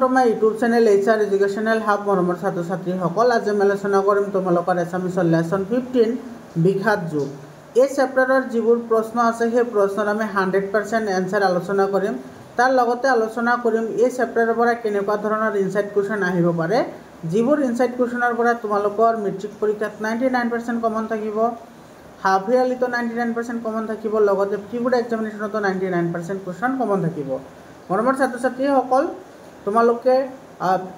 To my YouTube channel HR educational hub মৰমৰ ছাত্ৰ ছাত্ৰীসকল আজি আমি আলোচনা কৰিম তোমালোকৰ এছামিছৰ লেসন 15 বিঘাত যোগ এই চেপ্টাৰৰ যিবোৰ প্ৰশ্ন আছে সেই প্ৰশ্নৰ আমি 100% এনসাৰ আলোচনা কৰিম তাৰ লগতে আলোচনা কৰিম এই চেপ্টাৰৰ পৰা কেনেকুৱা ধৰণৰ ইনসাইট কোৱেশ্চন আহিব পাৰে যিবোৰ ইনসাইট কোৱেশ্চনৰ পৰা তোমালোকৰ মেট্ৰিক পৰীক্ষাত 99% কমন থাকিব হাফ ইয়াৰলিতো 99% কমন থাকিব লগতে প্ৰিবোৰ্ড এক্সামিনেশ্যনতো 99% কোৱেশ্চন কমন থাকিব মৰমৰ ছাত্ৰ ছাত্ৰীসকল তোমালোকে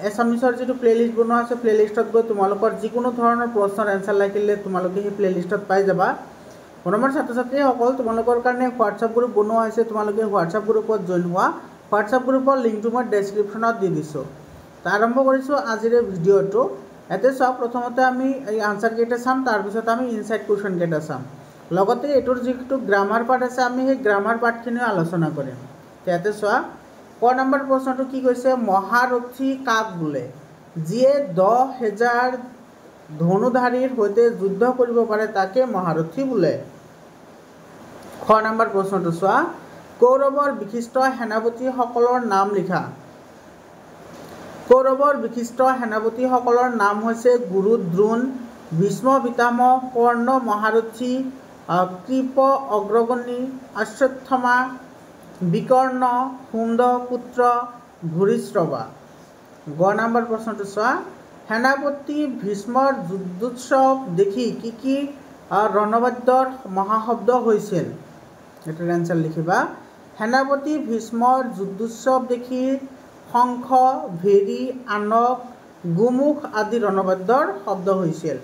এছামিছৰ যিটো প্লেলিষ্ট বনোৱা আছে প্লেলিষ্টত গৈ তোমালোকৰ যিকোনো ধৰণৰ প্ৰশ্নৰ এনসাৰ লাগিলে তোমালোকে সেই প্লেলিষ্টত পাই যাবা মৰমৰ ছাত্ৰ ছাত্ৰীসকল তোমালোকৰ কাৰণে হোৱাটছআপ গ্ৰুপ বনোৱা হৈছে তোমালোকে হোৱাটছআপ গ্ৰুপত জইন হোৱা হোৱাটছআপ গ্ৰুপৰ লিংকটো মই ডেছক্ৰিপশ্যনত দি দিছোঁ আৰম্ভ কৰিছোঁ আজিৰ ভিডিঅ'টো এতে সব প্ৰথমতে আমি এই আনসাৰ কেইটা চাম তাৰপিছত আমি ইনসাইট কোৱেশ্চন কেইটা চাম লগতে এটোৰ যিটো গ্ৰামাৰ পাৰ্ট আছে আমি সেই গ্ৰামাৰ পাৰ্টখিনিও আলোচনা কৰিম ইয়াতে চোৱা ক নম্বৰ প্ৰশ্নটো কি কৈছে মহাৰথী কাক বোলে যিয়ে 10,000 ধনুধাৰীৰ সৈতে যুদ্ধ কৰিব পাৰে তাকে মহাৰথী বোলে খ নম্বৰ প্ৰশ্নটো চোৱা কৌৰৱৰ বিশিষ্ট সেনাপতিসকলৰ নাম লিখা কৌৰৱৰ বিশিষ্ট সেনাপতিসকলৰ নাম হৈছে গুৰু দ্ৰোণ ভীষ্ম পিতামহ কৰ্ণ মহাৰথী কৃপ অগ্ৰগণী অশ্বত্থামা বিকৰ্ণ কুন্দ পুত্ৰ ভূৰিশ্ৰৱা গ নম্বৰ প্ৰশ্নটো চোৱা সেনাপতি ভীষ্মৰ যুদ্ধোৎসৱ দেখি কি ৰণবাদ্যৰ মহাশব্দ হৈছিল এটাৰ এনসাৰ লিখিবা সেনাপতি ভীষ্মৰ যুদ্ধোৎসৱ দেখি শংখ ভেৰী আনক গোমুখ আদি ৰণবাদ্যৰ শব্দ হৈছিল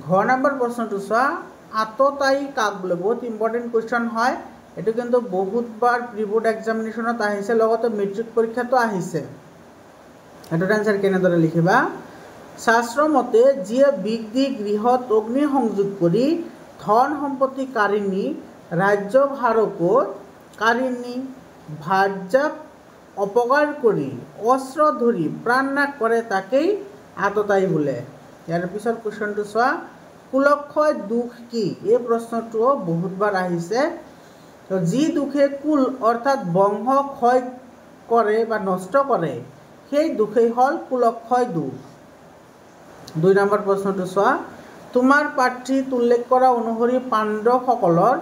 ঘ নম্বৰ প্ৰশ্নটো চোৱা আততায়ী কাক বোলে বহুত ইম্পৰ্টেণ্ট কুৱেশ্যন হয় এটো কিন্তু বহুতবাৰ প্ৰিবোৰ্ড এক্সামিনেশ্যনত আহিছে লগতে মেট্ৰিক পৰীক্ষাতো আহিছে এটাৰ এনসাৰ কেনেদৰে লিখিবা শাস্ত্ৰ মতে যিয়ে বিগদি গৃহত অগ্নি সংযোগ কৰি ধন সম্পত্তি কাৰিণী ৰাজ্যভাৰকো কাৰিণী ভাৰ্যাক অপকাৰ কৰি অস্ত্ৰ ধৰি প্ৰাণ নাশ কৰে তাকেই আততায়ী বোলে ইয়াৰ পিছত কুৱেশ্যনটো চোৱা কুলক্ষয় দুখ কি এই প্ৰশ্নটো বহুতবাৰ আহিছে যি দুখে কুল অৰ্থাৎ বংশ ক্ষয় কৰে বা নষ্ট কৰে সেই দুখেই হল কুলক্ষয় দুখ 2 নম্বৰ প্ৰশ্নটো চোৱা তোমাৰ প্ৰাৰ্থীত উল্লেখ কৰা অনুসৰি পাণ্ডৱসকলৰ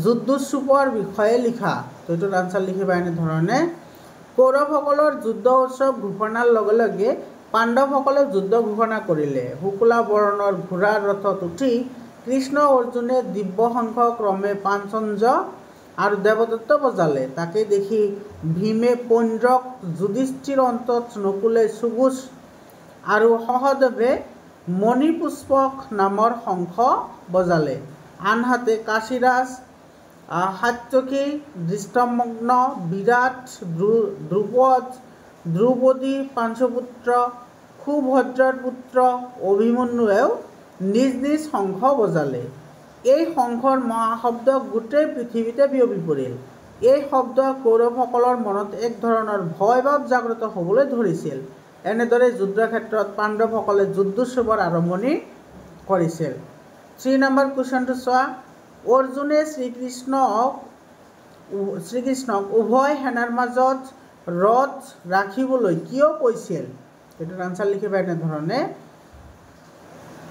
যুদ্ধোৎসৱৰ বিষয়ে লিখা তো এইটোৰ আনসাৰ লিখিবা এনেধৰণে কৌৰৱসকলৰ যুদ্ধ উৎসৱ ঘোষণাৰ লগে লগে পাণ্ডৱসকলে যুদ্ধ ঘোষণা কৰিলে শুক্লা বৰণৰ ঘোঁৰাৰ ৰথত উঠি কৃষ্ণ অৰ্জুনে দিব্য শংখ ক্ৰমে পাঞ্চঞ্জ আৰু দেৱদত্ত বজালে তাকে দেখি ভীমে পৌণ্ড্ৰক যুধিষ্ঠিৰ অন্তত নকুলে সুগুচ আৰু সহদেৱে মণিপুষ্পক নামৰ শংখ বজালে আনহাতে কাশীৰাজ সাত্যকী দৃষ্টমগ্ন বিৰাট দ্ৰুপদী পাঞ্চপুত্ৰ সুভদ্ৰাৰ পুত্ৰ অভিমন্যুৱেও নিজ নিজ শংখ বজালে এই শংখৰ মহাশব্দ গোটেই পৃথিৱীতে বিয়পি পৰিল এই শব্দ কৌৰৱসকলৰ মনত এক ধৰণৰ ভয় ভাৱ জাগ্ৰত হ'বলৈ ধৰিছিল এনেদৰে যুদ্ধক্ষেত্ৰত পাণ্ডৱসকলে যুদ্ধোৎসৱৰ আৰম্ভণি কৰিছিল 3 নম্বৰ কুৱেশ্যনটো চোৱা অৰ্জুনে শ্ৰীকৃষ্ণক উভয় সেনাৰ মাজত ৰথ ৰাখিবলৈ কিয় কৈছিল এটাৰ আনসাৰ লিখিবা এনেধৰণে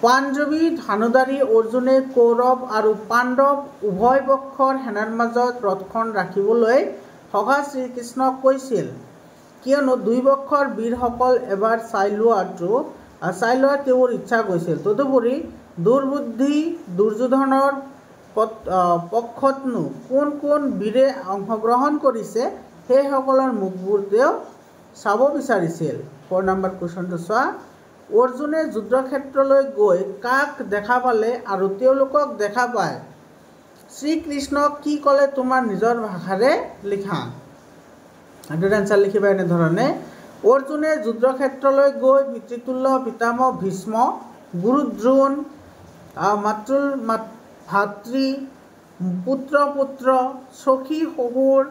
পাঞ্জৱী ধানুধাৰী অৰ্জুনে কৌৰৱ আৰু পাণ্ডৱ উভয় পক্ষৰ সেনাৰ মাজত ৰথখন ৰাখিবলৈ সভা শ্ৰীকৃষ্ণক কৈছিল কিয়নো দুই পক্ষৰ বীৰসকল এবাৰ চাই লোৱা তেওঁৰ ইচ্ছা গৈছিল তদুপৰি দুৰ্বুদ্ধি দুৰ্যোধনৰ পক্ষতনো কোন কোন বীৰে অংশগ্ৰহণ কৰিছে সেইসকলৰ মুখবোৰ তেওঁ চাব বিচাৰিছিল 4 নম্বৰ কুৱেশ্যনটো চোৱা অৰ্জুনে যুদ্ধক্ষেত্ৰলৈ গৈ কাক দেখা পালে আৰু তেওঁলোকক দেখা পায় শ্ৰীকৃষ্ণক কি ক'লে তোমাৰ নিজৰ ভাষাৰে লিখা এটাৰ এনসাৰ লিখিবা এনেধৰণে অৰ্জুনে যুদ্ধক্ষেত্ৰলৈ গৈ পিতৃতুল্য পিতামহ ভীষ্ম গুৰু দ্ৰোণ ভাতৃ পুত্ৰ সখী শহুৰ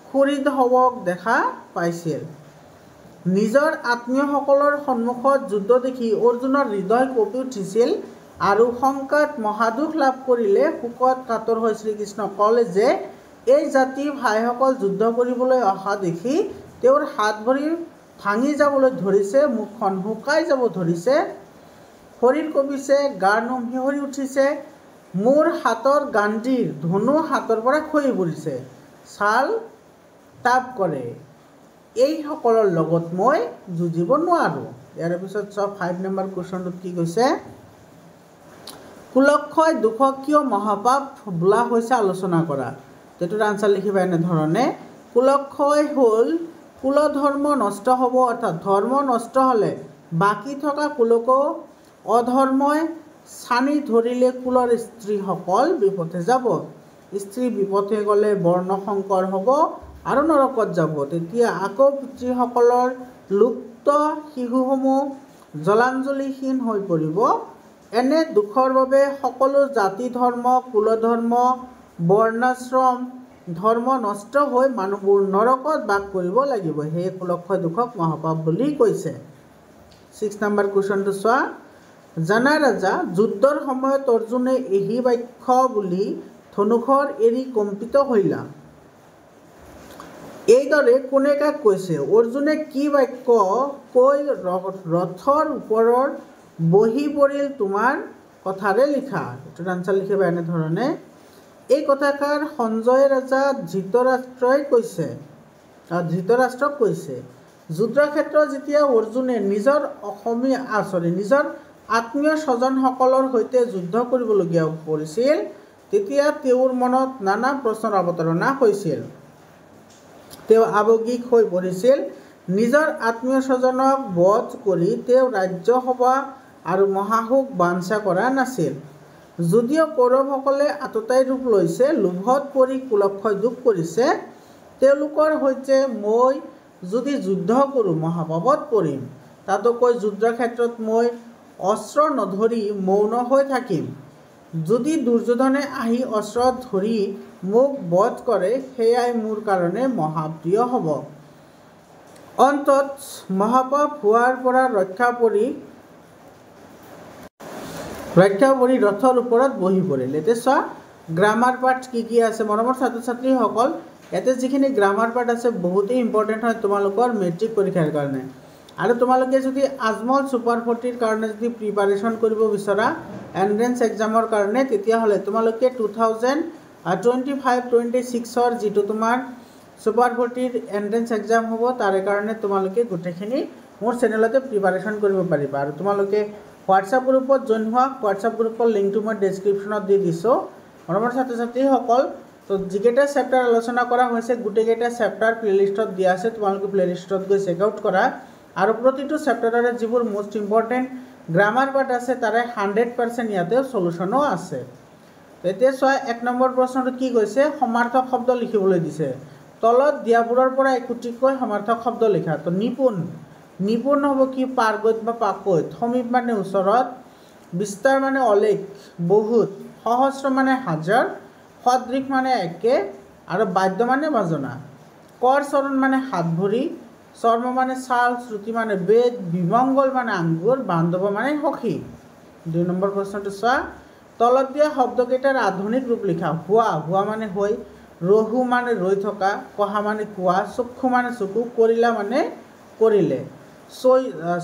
খুৰীদহক দেখা পাইছিল নিজৰ আত্মীয়সকলৰ সন্মুখত যুদ্ধ দেখি অৰ্জুনৰ হৃদয় কঁপি উঠিছিল আৰু শংকাত মহাদুখ লাভ কৰিলে শোকত কাতৰ হৈ শ্ৰীকৃষ্ণ ক'লে যে এই জাতি ভাইসকল যুদ্ধ কৰিবলৈ অহা দেখি তেওঁৰ হাত ভৰি ভাঙি যাবলৈ ধৰিছে, মুখখন শুকাই যাব ধৰিছে, শৰীৰ কঁপিছে, গাৰ নোম শিহৰি উঠিছে, মোৰ হাতৰ গান্ধীৰ ধনু হাতৰ পৰা খহি পৰিছে, ছাল তাপ কৰে, এইসকলৰ লগত মই যুঁজিব নোৱাৰোঁ। ইয়াৰ পিছত চব 5 নম্বৰ কুৱেশ্যনটোত কি কৈছে, কুলক্ষয় দুখক কিয় মহাপাপ বোলা হৈছে আলোচনা কৰা। এইটোৰ আনচাৰ লিখিবা এনেধৰণে, কুলক্ষয় হ'ল কুলধৰ্ম নষ্ট হ'ব, অৰ্থাৎ ধৰ্ম নষ্ট হ'লে বাকী থকা কুলকো অধৰ্মই ছানি ধৰিলে কুলৰ স্ত্ৰীসকল বিপথে যাব। স্ত্ৰী বিপথে গ'লে বৰ্ণসংকৰ হ'ব আৰু নৰকত যাব। তেতিয়া আকৌ পিতৃসকলৰ লুপ্ত শিশুসমূহ জলাঞ্জলিহীন হৈ পৰিব। এনে দুখৰ বাবে সকলো জাতি ধৰ্ম, কুলধৰ্ম, বৰ্ণাশ্ৰম ধৰ্ম নষ্ট হৈ মানুহবোৰ নৰকত বাস কৰিব লাগিব। সেয়ে কুলক্ষয় দুখক মহাপাপ বুলি কৈছে। 6 নম্বৰ কুৱেশ্যনটো চোৱা, জানা ৰাজা, যুদ্ধৰ সময়ত অৰ্জুনে এহি বাক্য বুলি ধনুখৰ এৰি কম্পিত হৈলা। এইদৰে কোনে কাক কৈছে? অৰ্জুনে কি বাক্য কৈ ৰথৰ ওপৰত বহি পৰিল তোমাৰ কথাৰে লিখা। এইটোৰ আনচাৰ লিখিবা এনেধৰণে, এই কথাষাৰ সঞ্জয় ৰজা ধৃতৰাষ্ট্ৰই কৈছে, ধৃতৰাষ্ট্ৰক কৈছে। যুদ্ধক্ষেত্ৰত যেতিয়া অৰ্জুনে নিজৰ আত্মীয় স্বজনসকলৰ সৈতে যুদ্ধ কৰিবলগীয়া পৰিছিল, তেতিয়া তেওঁৰ মনত নানা প্ৰশ্নৰ অৱতাৰণা হৈছিল। তেওঁ আৱেগিক হৈ পৰিছিল। নিজৰ আত্মীয় স্বজনক বধ কৰি তেওঁ ৰাজ্যসভা আৰু মহাসুখ বাঞ্ছা কৰা নাছিল। যদিও কৌৰৱসকলে আততায়ী ৰূপ লৈছে, লোভত পৰি কুলক্ষয় দুখ কৰিছে, তেওঁলোকৰ সৈতে মই যদি যুদ্ধ কৰোঁ মহাপাপত পৰিম। তাতোকৈ যুদ্ধক্ষেত্ৰত মই অস্ত্ৰ নধৰি মৌন হৈ থাকিম। যদি দুৰ্যোধনে আহি অস্ত্ৰ ধৰি মোক বধ কৰে, সেয়াই মোৰ কাৰণে মহাপ্ৰিয় হ'ব। অন্তত মহাপাপ হোৱাৰ পৰা ৰক্ষা পৰি ৰথৰ ওপৰত বহি পৰিল। এতিয়া চোৱা গ্ৰামাৰ পাৰ্ট কি কি আছে মৰমৰ ছাত্ৰ ছাত্ৰীসকল। ইয়াতে যিখিনি গ্ৰামাৰ পাৰ্ট আছে বহুতেই ইম্পৰ্টেণ্ট হয় তোমালোকৰ মেট্ৰিক পৰীক্ষাৰ কাৰণে। আৰু তোমালোকে যদি আজমল ছুপাৰ 40ৰ কাৰণে যদি প্ৰিপাৰেশ্যন কৰিব বিচৰা এণ্ট্ৰেন্স এক্সামৰ কাৰণে, তেতিয়াহ'লে তোমালোকে 2025-26ৰ যিটো তোমাৰ ছুপাৰ 40ৰ এণ্ট্ৰেন্স এক্সাম হ'ব, তাৰে কাৰণে তোমালোকে গোটেইখিনি মোৰ চেনেলতে প্ৰিপাৰেশ্যন কৰিব পাৰিবা। আৰু তোমালোকে হোৱাটছআপ গ্ৰুপত জইন হোৱা, হোৱাটছআপ গ্ৰুপৰ লিংকটো মই ডেছক্ৰিপশ্যনত দি দিছোঁ। মৰমৰ ছাত্ৰ ছাত্ৰীসকল, তো যিকেইটা চেপ্টাৰ আলোচনা কৰা হৈছে গোটেইকেইটা চেপ্টাৰ প্লেলিষ্টত দিয়া আছে, তোমালোকে প্লেলিষ্টত গৈ চেক আউট কৰা। আৰু প্ৰতিটো চেপ্টাৰৰে যিবোৰ মোষ্ট ইম্পৰ্টেণ্ট গ্ৰামাৰ পাৰ্ট আছে তাৰে 100% ইয়াতে সলিউশ্যনো আছে। এতিয়া চোৱা 1 নম্বৰ প্ৰশ্নটো কি কৈছে, সমাৰ্থক শব্দ লিখিবলৈ দিছে। তলত দিয়াবোৰৰ পৰা একোটিকৈ সমাৰ্থক শব্দ লিখা। তো নিপুণ হ'ব কি, পাৰ্গত বা পাকৈত, সমীপ মানে ওচৰত, বিস্তাৰ মানে অলেখ বহুত, সহস্ৰ মানে হাজাৰ, সদৃশ মানে একে, আৰু বাদ্য মানে বাজনা। কৰ চৰণ মানে হাত ভৰি, চৰ্ম মানে ছাল, শ্ৰুতি মানে বেদ, বিমংগল মানে আঙ্গুৰ, বান্ধৱ মানে সখী। 2 নম্বৰ প্ৰশ্নটো চোৱা, তলত দিয়া শব্দকেইটাৰ আধুনিক ৰূপ লিখা। হোৱা মানে হৈ, ৰহু মানে ৰৈ থকা, কহা মানে কোৱা, চক্ষু মানে চকু, কৰিলা মানে কৰিলে,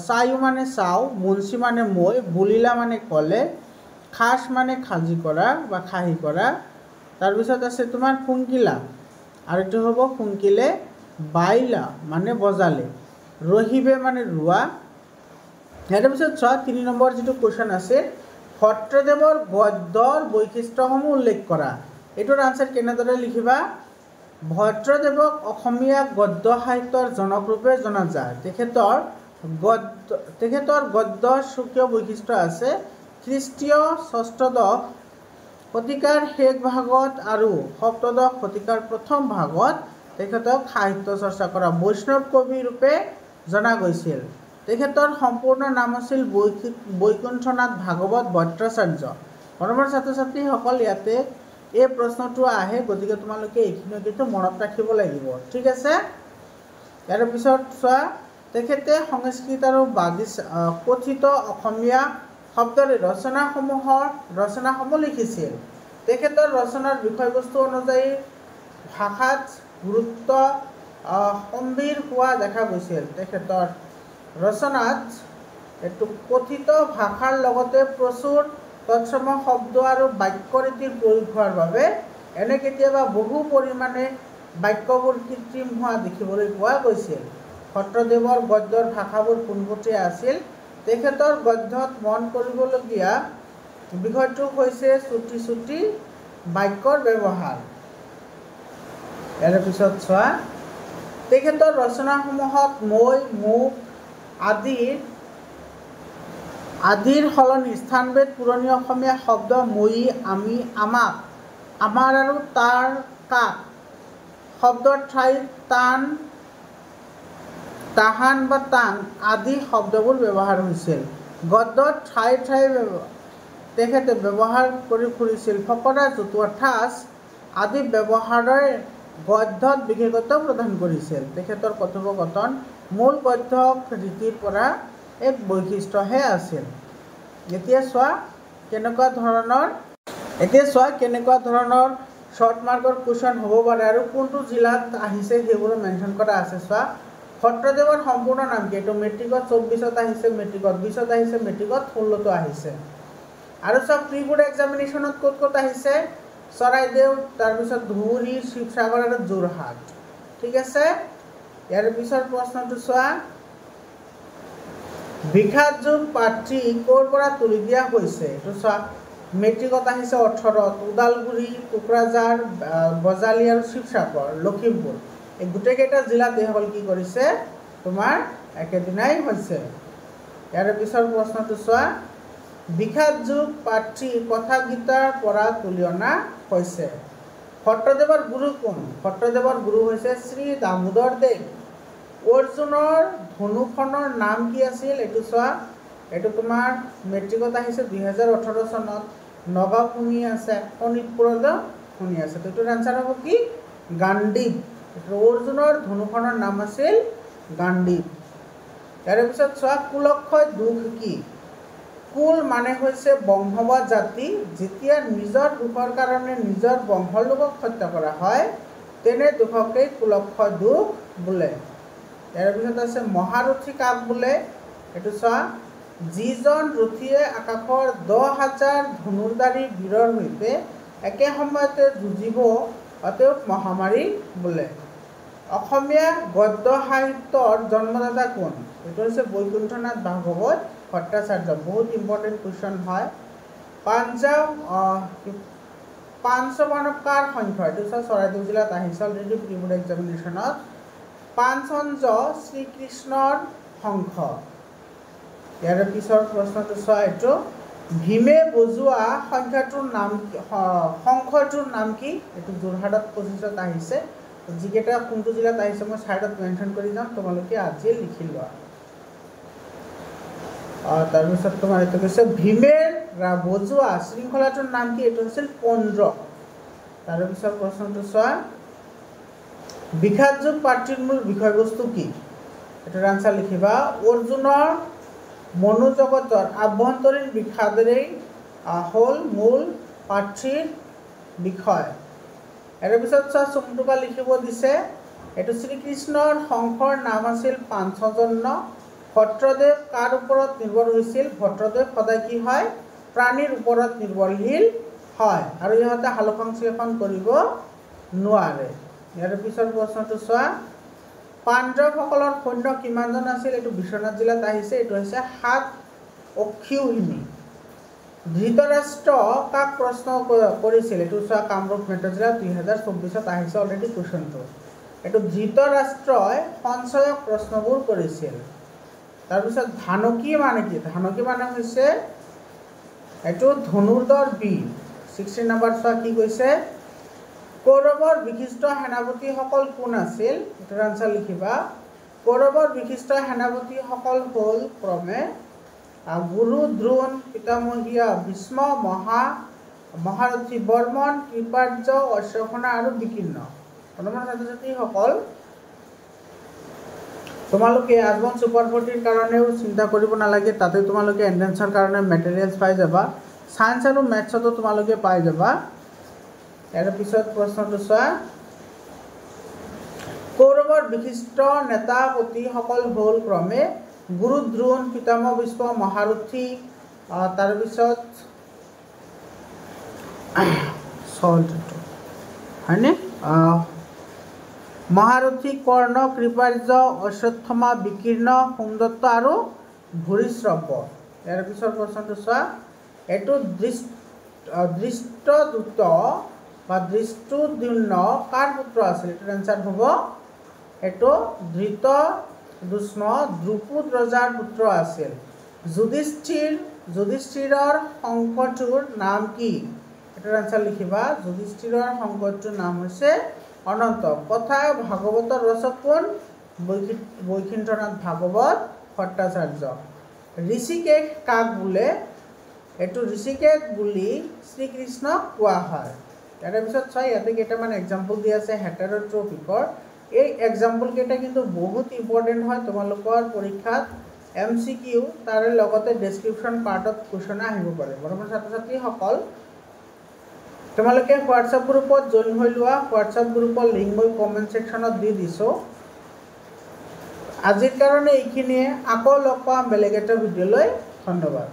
চায়ু মানে চাওঁ, মুঞ্চি মানে মই, বুলিলা মানে ক'লে, খাচ মানে খাজি কৰা বা খাহি কৰা। তাৰপিছত আছে তোমাৰ ফুংকিলা, আৰু এইটো হ'ব ফুংকিলে, বাইলা মানে বজালে, ৰহিবে মানে ৰোৱা। ইয়াৰ পিছত চোৱা 3 নম্বৰ যিটো কুৱেশ্যন আছে, ভট্টদেৱৰ গদ্যৰ বৈশিষ্ট্যসমূহ উল্লেখ কৰা। এইটোৰ আনচাৰ কেনেদৰে লিখিবা, ভট্টদেৱক অসমীয়া গদ্য সাহিত্যৰ জনক ৰূপে জনা যায়। তেখেতৰ গদ্য স্বকীয় বৈশিষ্ট্য আছে। খ্ৰীষ্টীয় 6শ শতিকাৰ শেষ ভাগত আৰু 7শ শতিকাৰ প্ৰথম ভাগত তেখেতক সাহিত্য চৰ্চা কৰা বৈষ্ণৱ কবি ৰূপে জনা গৈছিল। তেখেতৰ সম্পূৰ্ণ নাম আছিল বৈকুণ্ঠনাথ ভাগৱত ভট্টাচাৰ্য। মৰমৰ ছাত্ৰ ছাত্ৰীসকল, ইয়াতে এই প্ৰশ্নটো আহে, গতিকে তোমালোকে এইখিনি কিন্তু মনত ৰাখিব লাগিব, ঠিক আছে। ইয়াৰ পিছত চোৱা, তেখেতে সংস্কৃত আৰু কথিত অসমীয়া শব্দৰে ৰচনাসমূহ লিখিছিল। তেখেতৰ ৰচনাৰ বিষয়বস্তু অনুযায়ী ভাষাত গুৰুত্ব সম্বিৰ হোৱা দেখা গৈছিল তেখেতৰ ৰচনাত এইটো কথিত ভাষাৰ লগতে প্ৰচুৰ তৎসম শব্দ আৰু বাক্যৰীতিৰ প্ৰয়োগ হোৱাৰ বাবে এনে কেতিয়াবা বহু পৰিমাণে বাক্যবোৰ কৃত্ৰিম হোৱা দেখিবলৈ পোৱা গৈছিল। ভট্টদেৱৰ গদ্যৰ ভাষাবোৰ পোনপটীয়া আছিল। তেখেতৰ গদ্যত মন কৰিবলগীয়া বিষয়টো হৈছে চুটি চুটি বাক্যৰ ব্যৱহাৰ। ইয়াৰ পিছত চোৱা, তেখেতৰ ৰচনাসমূহত মই, মোক আদিৰ সলনি স্থানভেদ পুৰণি অসমীয়া শব্দ মই, আমি, আমাক, আমাৰ আৰু তাৰ, কাক শব্দৰ ঠাইত তান, তাহান বা তান আদি শব্দবোৰ ব্যৱহাৰ হৈছিল। গদ্যত ঠায়ে ঠায়ে তেখেতে ব্যৱহাৰ কৰি ফুৰিছিল। ফকৰা, জতুৱা ঠাঁচ আদি ব্যৱহাৰে গদ্যত বিশেষত্ব প্ৰদান কৰিছিল। তেখেতৰ কথোপকথন মূল গদ্য ৰীতিৰ পৰা এক বৈশিষ্ট্যহে আছিল। এতিয়া চোৱা কেনেকুৱা ধৰণৰ শ্বৰ্ট মাৰ্কৰ কুৱেশ্যন হ'ব পাৰে আৰু কোনটো জিলাত আহিছে সেইবোৰো মেনশ্যন কৰা আছে। চোৱা, ভট্টদেৱৰ সম্পূৰ্ণ নাম কি? এইটো মেট্ৰিকত 24ত আহিছে, মেট্ৰিকত 20ত আহিছে, মেট্ৰিকত 16তো আহিছে। আৰু চব প্ৰি বোৰ্ড এক্সামিনেশ্যনত ক'ত ক'ত আহিছে? চৰাইদেউ, তাৰপিছত ধুবুৰী, শিৱসাগৰ আৰু যোৰহাট। ঠিক আছে, ইয়াৰ পিছৰ প্ৰশ্নটো চোৱা, বিখ্যাত যুগ প্ৰাৰ্থী ক'ৰ পৰা তুলি দিয়া হৈছে? এইটো চোৱা, মেট্ৰিকত আহিছে 18ত, ওদালগুৰি, কোকৰাঝাৰ, বজালী আৰু শিৱসাগৰ, লখিমপুৰ। এই গোটেইকেইটা জিলাত এইসকল কি কৰিছে? তোমাৰ একেদিনাই হৈছে। ইয়াৰ পিছৰ প্ৰশ্নটো চোৱা, বিখ্যাত যুগ প্ৰাৰ্থী কথাগীতাৰ পৰা তুলি অনা হৈছে। ভট্টদেৱৰ গুৰু কোন? ভট্টদেৱৰ গুৰু হৈছে শ্ৰী দামোদৰ দেৱ। অৰ্জুনৰ ধনুখনৰ নাম কি আছিল? এইটো চোৱা, এইটো তোমাৰ মেট্ৰিকত আহিছে 2018 চনত। নগাঁও শুনি আছে, শোণিতপুৰতো শুনি আছে। তো এইটোৰ আনচাৰ হ'ব কি? গাণ্ডীৱ। অৰ্জুনৰ ধনুখনৰ নাম আছিল গাণ্ডীৱ। ইয়াৰ পিছত চোৱা, কুলক্ষয় দুখ কি? কুল মানে হৈছে বংশ বা জাতি। যেতিয়া নিজৰ দুখৰ কাৰণে নিজৰ বংশৰ লোকক হত্যা কৰা হয় তেনে দুখকেই কুলক্ষয় দুখ বোলে। ইয়াৰ পিছত আছে মহাৰথী কাক বোলে? এইটো চোৱা, যিজন ৰথীয়ে আকাশৰ 10,000 ধনুৰ্ধাৰী বীৰৰ সৈতে একে সময়তে যুঁজিব তেওঁক মহামাৰী বোলে। অসমীয়া গদ্য সাহিত্যৰ জন্মদাতা কোন? এইটো হৈছে বৈকুণ্ঠনাথ ভাগৱত ভট্টাচাৰ্য। বহুত ইম্পৰ্টেণ্ট কুৱেশ্যন হয়। পাঞ্চমানৱ কাৰ সংখ্যা? এইটো চোৱা, চৰাইদেউ জিলাত আহিছে অলৰেডি প্ৰি বোৰ্ড এক্সামিনেশ্যনত। পাঞ্চঞ্জ শ্ৰীকৃষ্ণৰ শংখ। ইয়াৰ পিছৰ প্ৰশ্নটো চোৱা, এইটো ভীমে বজোৱা শংখটোৰ নাম কি? এইটো যোৰহাটত 25ত আহিছে। যিকেইটা কোনটো জিলাত আহিছে মই ছাইডত মেনশ্যন কৰি যাম, তোমালোকে আজিয়ে লিখি লোৱা। তাৰপিছত তোমাৰ এইটো কৈছে ভীমে বজোৱা শৃংখলাটোৰ নাম কি? এইটো হৈছিল পন্দ্ৰ। তাৰপিছত প্ৰশ্নটো চোৱা, বিখ্যাত যুগ প্ৰাৰ্থীৰ মূল বিষয়বস্তু কি? এইটোৰ আনচাৰ লিখিবা। অৰ্জুনৰ মনোজগতৰ আভ্যন্তৰীণ বিষাদেৰেই হ'ল মূল প্ৰাৰ্থীৰ বিষয়। ইয়াৰ পিছত চোৱা, চুমটোকা লিখিব দিছে। এইটো শ্ৰীকৃষ্ণৰ শংখৰ নাম আছিল পাঞ্চজন্য। ভট্টদেৱ কাৰ ওপৰত নিৰ্ভৰ হৈছিল? ভট্টদেৱ সদায় কি হয়? প্ৰাণীৰ ওপৰত নিৰ্ভৰশীল হয় আৰু ইহঁতে সালোকসংশ্লেষণ কৰিব নোৱাৰে। ইয়াৰ পিছৰ প্ৰশ্নটো চোৱা, পাণ্ডৱসকলৰ সৈন্য কিমানজন আছিল? এইটো বিশ্বনাথ জিলাত আহিছে। এইটো হৈছে 7 অক্ষৌহিণী। ধৃতৰাষ্ট্ৰ কাক প্ৰশ্ন কৰিছিল? এইটো চোৱা, কামৰূপ মেট্ৰ' জিলাত 2024ত আহিছে অলৰেডি কুৱেশ্যনটো। এইটো ধৃতৰাষ্ট্ৰই সঞ্চয়ক প্ৰশ্নবোৰ কৰিছিল। তাৰপিছত ধানকী মানে কি? ধানকী মানে হৈছে এইটো ধনুৰ্ধৰ বীৰ। 16 নম্বৰ চোৱা, কি কৈছে? কৌৰৱৰ বিশিষ্ট সেনাপতিসকল কোন আছিল? এইটোৰ আনচাৰ লিখিবা। কৌৰৱৰ বিশিষ্ট সেনাপতিসকল হ'ল ক্ৰমে গুৰু, দ্ৰোণ, পিতামহীয়া ভীষ্ম, মহাৰথী বৰ্মন, কৃপাৰ্য, অশ্বসেন আৰু বিকীৰ্ণ। বৰ্তমান ছাত্ৰ ছাত্ৰীসকল, তোমালোকে আজমল ছুপাৰ 40ৰ কাৰণেও চিন্তা কৰিব নালাগে। তাতে তোমালোকে এণ্ট্ৰেন্সৰ কাৰণে মেটেৰিয়েলছ পাই যাবা। ছায়েন্স আৰু মেথছতো তোমালোকে পাই যাবা। ইয়াৰ পিছত প্ৰশ্নটো চোৱা, কৌৰৱৰ বিশিষ্ট নেতা পতিসকল হ'ল ক্ৰমে গুৰু দ্ৰোণ, পিতামহ ভীষ্ম, মহাৰথী, তাৰপিছত হয়নে মহাৰথী, কৰ্ণ, কৃপাৰ্য, অশ্বত্থামা, বিকীৰ্ণ, সোমদত্ত আৰু ভূৰিশ্ৰৱ। ইয়াৰ পিছৰ প্ৰশ্নটো চোৱা, এইটো দৃষ্টদ্যুত বা দৃষ্টদ্যুম্ন কাৰ পুত্ৰ আছিল? এইটোৰ এনচাৰ হ'ব এইটো ধৃতৰাষ্ট্ৰ দ্ৰুপদ ৰজাৰ পুত্ৰ আছিল। যুধিষ্ঠিৰৰ শংকটোৰ নাম কি? এটাৰ আনসাৰ লিখিবা। যুধিষ্ঠিৰৰ শংকটোৰ নাম হৈছে অনন্ত। কথা ভাগৱতৰ ৰচক কোন? বৈকুণ্ঠনাথ ভাগৱত ভট্টাচাৰ্য। ঋষিকেশ কাক বোলে? এইটো ঋষিকেশ বুলি শ্ৰীকৃষ্ণক কোৱা হয়। তাৰে পিছত চাই ইয়াতে কেইটামান এক্সাম্পল দি আছে হেটাৰট্ৰপিকৰ। এই এক্সাম্পল কেইটা কিন্তু বহুত ইম্পৰ্টেণ্ট হয় তোমালোকৰ পৰীক্ষাত MCQ, তাৰে লগতে ডেছক্ৰিপশ্যন পাৰ্টত কুৱেশ্যন আহিব পাৰে। বৰ্তমান ছাত্ৰ ছাত্ৰীসকল তোমালোকে হোৱাটছআপ গ্ৰুপত জইন হৈ লোৱা। হোৱাটছআপ গ্ৰুপৰ লিংক মই কমেণ্ট ছেকশ্যনত দি দিছোঁ। আজিৰ কাৰণে এইখিনিয়ে, আকৌ লগ পাম বেলেগ এটা ভিডিঅ'লৈ। ধন্যবাদ।